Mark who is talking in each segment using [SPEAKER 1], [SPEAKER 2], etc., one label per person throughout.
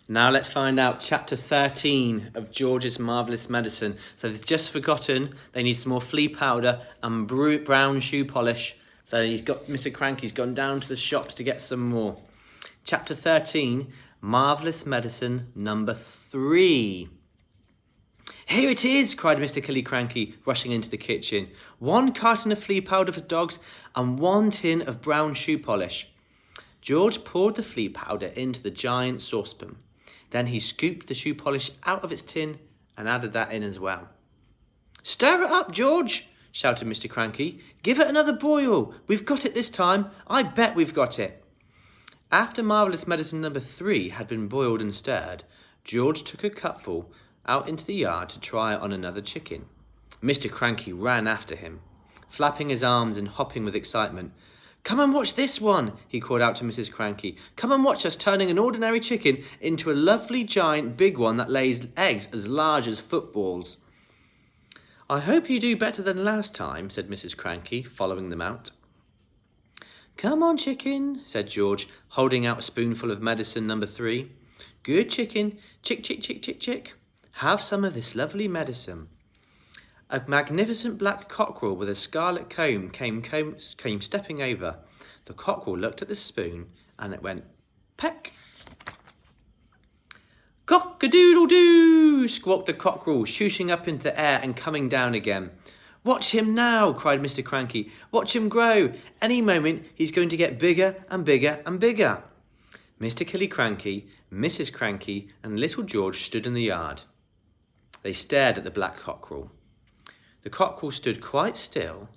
[SPEAKER 1] Now let's find out chapter 13 of George's Marvellous Medicine. So they've just forgotten they need some more flea powder and brown shoe polish. So Mr. Cranky's gone down to the shops to get some more. Chapter 13, Marvellous Medicine number 3. Here it is, cried Mr. Killy Cranky, rushing into the kitchen. 1 carton of flea powder for dogs and 1 tin of brown shoe polish. George poured the flea powder into the giant saucepan. Then he scooped the shoe polish out of its tin and added that in as well. Stir it up, George, shouted Mr. Cranky. Give it another boil. We've got it this time. I bet we've got it. After Marvellous Medicine number 3 had been boiled and stirred, George took a cupful out into the yard to try it on another chicken. Mr. Cranky ran after him, flapping his arms and hopping with excitement. Come and watch this one, he called out to Mrs. Cranky. Come and watch us turning an ordinary chicken into a lovely giant big one that lays eggs as large as footballs. I hope you do better than last time, said Mrs. Cranky, following them out. Come on, chicken, said George, holding out a spoonful of medicine number 3. Good chicken, chick, chick, chick, chick, chick. Have some of this lovely medicine. A magnificent black cockerel with a scarlet comb came stepping over. The cockerel looked at the spoon and it went peck. Cock-a-doodle-doo, squawked the cockerel, shooting up into the air and coming down again. Watch him now, cried Mr. Cranky. Watch him grow. Any moment he's going to get bigger and bigger and bigger. Mr. Killy Cranky, Mrs. Cranky and little George stood in the yard. They stared at the black cockerel. The cockerel stood quite still.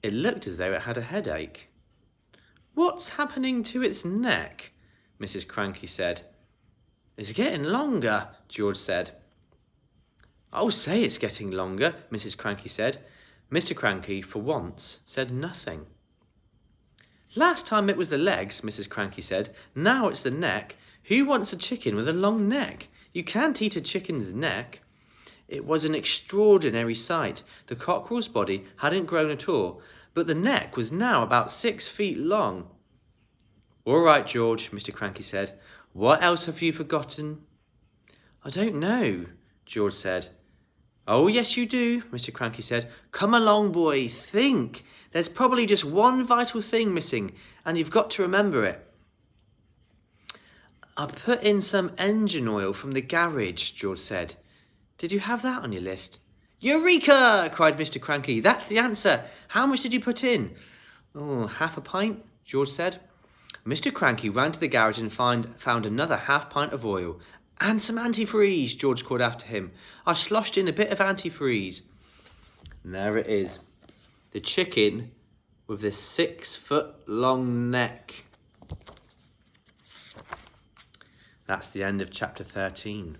[SPEAKER 1] It looked as though it had a headache. What's happening to its neck? Mrs. Cranky said. It's getting longer, George said. I'll say it's getting longer, Mrs. Cranky said. Mr. Cranky, for once, said nothing. Last time it was the legs, Mrs. Cranky said. Now it's the neck. Who wants a chicken with a long neck? You can't eat a chicken's neck. It was an extraordinary sight. The cockerel's body hadn't grown at all, but the neck was now about 6 feet long. All right, George, Mr. Cranky said. What else have you forgotten? I don't know, George said. Oh, yes, you do, Mr. Cranky said. Come along, boy, think. There's probably just one vital thing missing, and you've got to remember it. I put in some engine oil from the garage, George said. Did you have that on your list? Eureka! Cried Mr. Cranky. That's the answer. How much did you put in? Oh, 1/2 pint, George said. Mr. Cranky ran to the garage and found another 1/2 pint of oil. And some antifreeze, George called after him. I sloshed in a bit of antifreeze. And there it is. The chicken with the 6-foot-long neck. That's the end of chapter 13.